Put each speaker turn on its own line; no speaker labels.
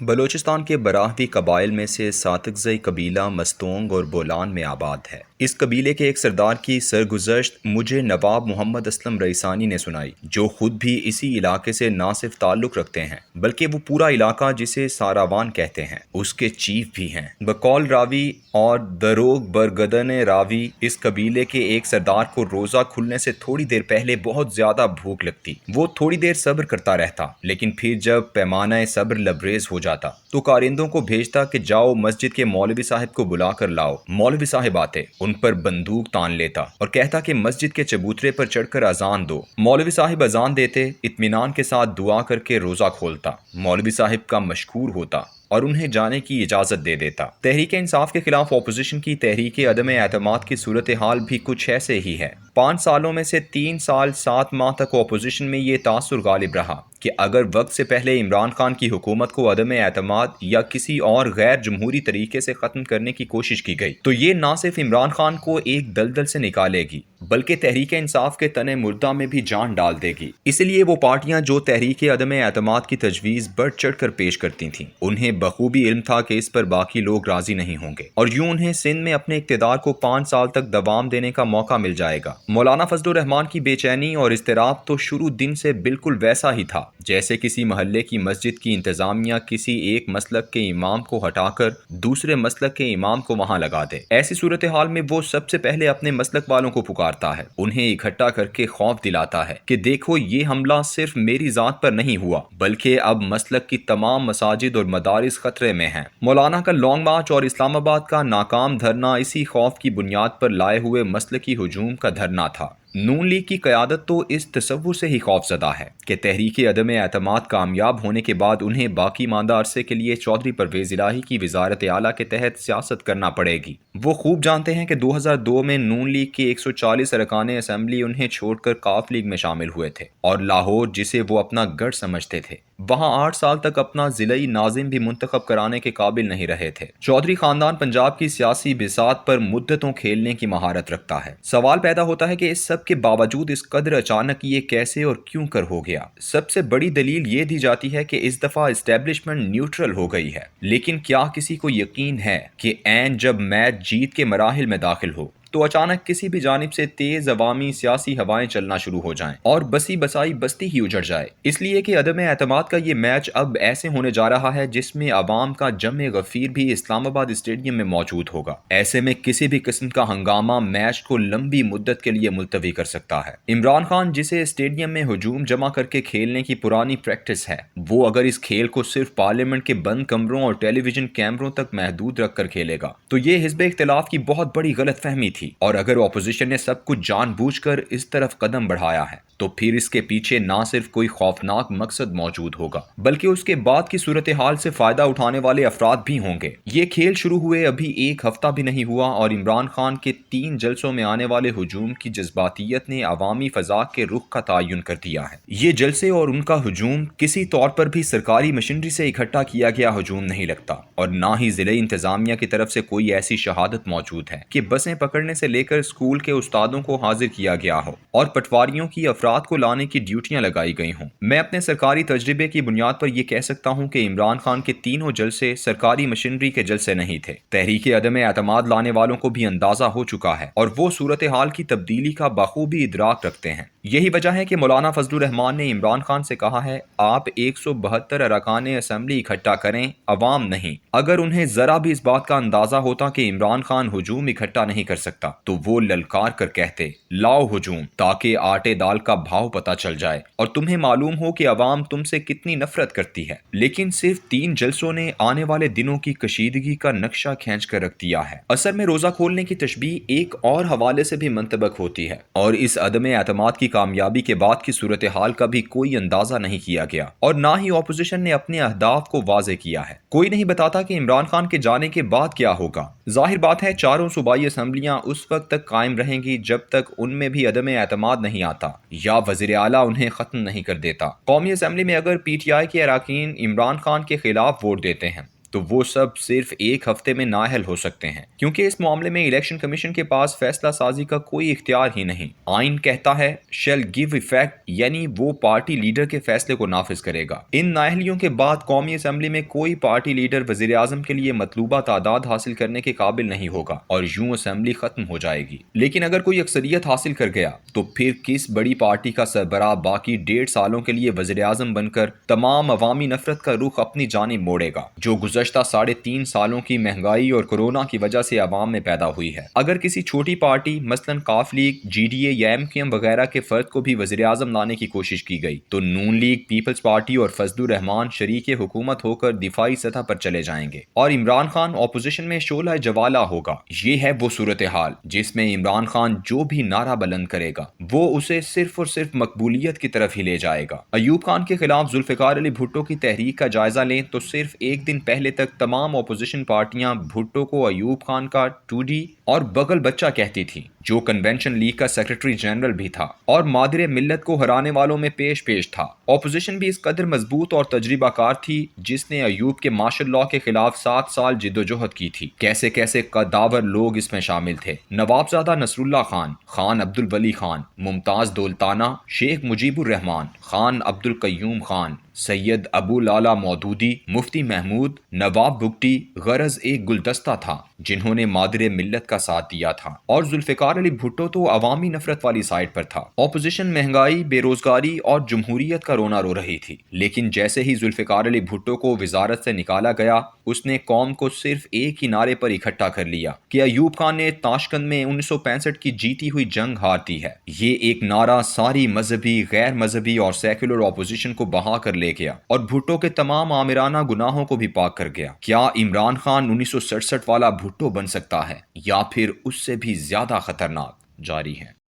بلوچستان کے براہوی قبائل میں سے ساتکزئی قبیلہ مستونگ اور بولان میں آباد ہے۔ اس قبیلے کے ایک سردار کی سرگزشت مجھے نواب محمد اسلم رئیسانی نے سنائی، جو خود بھی اسی علاقے سے نہ صرف تعلق رکھتے ہیں بلکہ وہ پورا علاقہ جسے ساراوان کہتے ہیں اس کے چیف بھی ہیں۔ بقول راوی اور دروغ برگدن راوی، اس قبیلے کے ایک سردار کو روزہ کھلنے سے تھوڑی دیر پہلے بہت زیادہ بھوک لگتی۔ وہ تھوڑی دیر صبر کرتا رہتا، لیکن پھر جب پیمانہ صبر لبریز ہو جاتا تو کارندوں کو بھیجتا کہ جاؤ مسجد کے مولوی صاحب کو بلا کر لاؤ۔ مولوی صاحب آتے، ان پر بندوق تان لیتا اور کہتا کہ مسجد کے چبوترے پر چڑھ کر اذان دو۔ مولوی صاحب اذان دیتے، اطمینان کے ساتھ دعا کر کے روزہ کھولتا، مولوی صاحب کا مشکور ہوتا اور انہیں جانے کی اجازت دے دیتا۔ تحریک انصاف کے خلاف اپوزیشن کی تحریک عدم اعتماد کی صورتحال بھی کچھ ایسے ہی ہے۔ 5 سالوں میں سے 3 سال 7 ماہ تک اپوزیشن میں یہ تاثر غالب رہا کہ اگر وقت سے پہلے عمران خان کی حکومت کو عدم اعتماد یا کسی اور غیر جمہوری طریقے سے ختم کرنے کی کوشش کی گئی تو یہ نہ صرف عمران خان کو ایک دلدل سے نکالے گی بلکہ تحریک انصاف کے تن مردہ میں بھی جان ڈال دے گی۔ اس لیے وہ پارٹیاں جو تحریک عدم اعتماد کی تجویز بڑھ چڑھ کر پیش کرتی تھیں، انہیں بخوبی علم تھا کہ اس پر باقی لوگ راضی نہیں ہوں گے اور یوں انہیں سندھ میں اپنے اقتدار کو 5 سال تک دوام دینے کا موقع مل جائے گا۔ مولانا فضل الرحمان کی بے چینی اور اضطراب تو شروع دن سے بالکل ویسا ہی تھا جیسے کسی محلے کی مسجد کی انتظامیہ کسی ایک مسلک کے امام کو ہٹا کر دوسرے مسلک کے امام کو وہاں لگا دے۔ ایسی صورتحال میں وہ سب سے پہلے اپنے مسلک والوں کو پکارتا ہے، انہیں اکٹھا کر کے خوف دلاتا ہے کہ دیکھو یہ حملہ صرف میری ذات پر نہیں ہوا بلکہ اب مسلک کی تمام مساجد اور مدارس خطرے میں ہیں۔ مولانا کا لانگ مارچ اور اسلام آباد کا ناکام دھرنا اسی خوف کی بنیاد پر لائے ہوئے مسلکی ہجوم کا دھرنا تھا۔ نون لیگ کی قیادت تو اس تصور سے ہی خوف زدہ ہے کہ تحریک عدم اعتماد کامیاب ہونے کے بعد انہیں باقی ماندہ عرصے کے لیے چودھری پرویز الہی کی وزارت اعلیٰ کے تحت سیاست کرنا پڑے گی۔ وہ خوب جانتے ہیں کہ 2002 میں نون لیگ کے 140 ارکان اسمبلی انہیں چھوڑ کر قاف لیگ میں شامل ہوئے تھے اور لاہور جسے وہ اپنا گڑھ سمجھتے تھے وہاں 8 سال تک اپنا ضلعی ناظم بھی منتخب کرانے کے قابل نہیں رہے تھے۔ چودھری خاندان پنجاب کی سیاسی بساط پر مدتوں کھیلنے کی مہارت رکھتا ہے۔ سوال پیدا ہوتا ہے کہ اس سب کے باوجود اس قدر اچانک یہ کیسے اور کیوں کر ہو گیا؟ سب سے بڑی دلیل یہ دی جاتی ہے کہ اس دفعہ اسٹیبلشمنٹ نیوٹرل ہو گئی ہے، لیکن کیا کسی کو یقین ہے کہ عین جب میچ جیت کے مراحل میں داخل ہو تو اچانک کسی بھی جانب سے تیز عوامی سیاسی ہوائیں چلنا شروع ہو جائیں اور بسی بسائی بستی ہی اجڑ جائے؟ اس لیے کہ عدم اعتماد کا یہ میچ اب ایسے ہونے جا رہا ہے جس میں عوام کا جمع غفیر بھی اسلام آباد اسٹیڈیم میں موجود ہوگا۔ ایسے میں کسی بھی قسم کا ہنگامہ میچ کو لمبی مدت کے لیے ملتوی کر سکتا ہے۔ عمران خان جسے اسٹیڈیم میں ہجوم جمع کر کے کھیلنے کی پرانی پریکٹس ہے، وہ اگر اس کھیل کو صرف پارلیمنٹ کے بند کمروں اور ٹیلی ویژن کیمروں تک محدود رکھ کر کھیلے گا تو یہ حزب اختلاف کی بہت بڑی غلط فہمی تھی، اور اگر اپوزیشن نے سب کچھ جان بوجھ کر اس طرف قدم بڑھایا ہے تو پھر اس کے پیچھے نہ صرف کوئی خوفناک مقصد موجود ہوگا بلکہ اس کے بعد کی صورتحال سے فائدہ اٹھانے والے افراد بھی ہوں گے۔ یہ کھیل شروع ہوئے ابھی 1 ہفتہ بھی نہیں ہوا اور عمران خان کے 3 جلسوں میں آنے والے ہجوم کی جذباتیت نے عوامی فضا کے رخ کا تعین کر دیا ہے۔ یہ جلسے اور ان کا ہجوم کسی طور پر بھی سرکاری مشینری سے اکٹھا کیا گیا ہجوم نہیں لگتا، اور نہ ہی ضلعی انتظامیہ کی طرف سے کوئی ایسی شہادت موجود ہے کہ بسیں پکڑنے سے لے کر اسکول کے استادوں کو حاضر کیا گیا ہو اور پٹواریوں کی افراد کو لانے کی ڈیوٹیاں لگائی گئی ہوں۔ میں اپنے سرکاری تجربے کی بنیاد پر یہ کہہ سکتا ہوں کہ عمران خان کے تینوں جلسے سرکاری مشینری کے جلسے نہیں تھے۔ تحریک عدم اعتماد لانے والوں کو بھی اندازہ ہو چکا ہے اور وہ صورتحال کی تبدیلی کا بخوبی ادراک رکھتے ہیں۔ یہی وجہ ہے کہ مولانا فضل الرحمان نے عمران خان سے کہا ہے، آپ 172 ارکان اسمبلی اکٹھا کریں، عوام نہیں۔ اگر انہیں ذرا بھی اس بات کا اندازہ ہوتا کہ عمران خان ہجوم اکٹھا نہیں کر سکتا تو وہ للکار کر کہتے، لاؤ ہجوم، تاکہ آٹے دال کا بھاؤ پتہ چل جائے اور تمہیں معلوم ہو کہ عوام تم سے کتنی نفرت کرتی ہے۔ لیکن صرف 3 جلسوں نے آنے والے دنوں کی کشیدگی کا نقشہ کھینچ کر رکھ دیا ہے۔ اثر میں روزہ کھولنے کی تشبیہ ایک اور حوالے سے بھی منطبق ہوتی ہے، اور اس عدم اعتماد کی کامیابی کے بعد کی صورتحال کا بھی کوئی اندازہ نہیں کیا گیا اور نہ ہی اپوزیشن نے اپنے اہداف کو واضح کیا ہے۔ کوئی نہیں بتاتا کہ عمران خان کے جانے کے بعد کیا ہوگا۔ ظاہر بات ہے چاروں صوبائی اسمبلیاں اس وقت تک قائم رہیں گی جب تک ان میں بھی عدم اعتماد نہیں آتا یا وزیر اعلیٰ انہیں ختم نہیں کر دیتا۔ قومی اسمبلی میں اگر پی ٹی آئی کے اراکین عمران خان کے خلاف ووٹ دیتے ہیں تو وہ سب صرف ایک ہفتے میں نااہل ہو سکتے ہیں، کیونکہ اس معاملے میں الیکشن کمیشن کے پاس فیصلہ سازی کا کوئی اختیار ہی نہیں۔ آئین کہتا ہے شیل گیو ایفیکٹ، یعنی وہ پارٹی لیڈر کے فیصلے کو نافذ کرے گا۔ ان نااہلیوں کے بعد قومی اسمبلی میں کوئی پارٹی لیڈر وزیر اعظم کے لیے مطلوبہ تعداد حاصل کرنے کے قابل نہیں ہوگا اور یوں اسمبلی ختم ہو جائے گی۔ لیکن اگر کوئی اکثریت حاصل کر گیا تو پھر کس بڑی پارٹی کا سربراہ باقی 1.5 سالوں کے لیے وزیر اعظم بن کر تمام عوامی نفرت کا رخ اپنی جانب موڑے گا، جو گزشتہ 3.5 سالوں کی مہنگائی اور کورونا کی وجہ سے عوام میں پیدا ہوئی ہے؟ اگر کسی چھوٹی پارٹی مثلاً کاف لیگ، جی ڈی اے یا ایم کیو ایم وغیرہ کے فرد کو بھی وزیر اعظم لانے کی کوشش کی گئی تو نون لیگ، پیپلز پارٹی اور فضل الرحمان شریک حکومت ہو کر دفاعی سطح پر چلے جائیں گے اور عمران خان اپوزیشن میں شعلہ جوالہ ہوگا۔ یہ ہے وہ صورتحال جس میں عمران خان جو بھی نعرہ بلند کرے گا وہ اسے صرف اور صرف مقبولیت کی طرف ہی لے جائے گا۔ ایوب خان کے خلاف ذوالفقار علی بھٹو کی تحریک کا جائزہ لیں تو صرف ایک دن پہلے تک تمام اپوزیشن پارٹیاں بھٹو کو ایوب خان کا ٹوڈی اور بغل بچہ کہتی تھیں، جو کنونشن لیگ کا سیکرٹری جنرل بھی تھا اور مادر ملت کو ہرانے والوں میں پیش تھا۔ اپوزیشن بھی اس قدر مضبوط اور تجربہ کار تھی جس نے ایوب کے مارشل لاء کے خلاف 7 سال جدوجہد کی تھی۔ کیسے کیسے قداور لوگ اس میں شامل تھے: نوابزادہ نصر اللہ خان، خان عبد الولی خان، ممتاز دولتانہ، شیخ مجیب الرحمان، خان عبد القیوم خان، سید ابو لالا مودودی، مفتی محمود، نواب بگٹی، غرض ایک گلدستہ تھا جنہوں نے مادر ملت کا ساتھ دیا تھا، اور ذوالفقار علی بھٹو تو عوامی نفرت والی سائٹ پر تھا۔ اپوزیشن مہنگائی، بے روزگاری اور جمہوریت کا رونا رو رہی تھی، لیکن جیسے ہی ذوالفقار علی بھٹو کو وزارت سے نکالا گیا اس نے قوم کو صرف ایک ہی نعرے پر اکٹھا کر لیا کہ ایوب خان نے تاشقند میں 1965 کی جیتی ہوئی جنگ ہار دی ہے۔ یہ ایک نعرہ ساری مذہبی، غیر مذہبی اور سیکولر اپوزیشن کو بہا کر لے گیا اور بھٹو کے تمام آمرانہ گناہوں کو بھی پاک کر گیا۔ کیا عمران خان 1967 والا بھٹو بن سکتا ہے یا پھر اس سے بھی زیادہ خطرناک؟ جاری ہے۔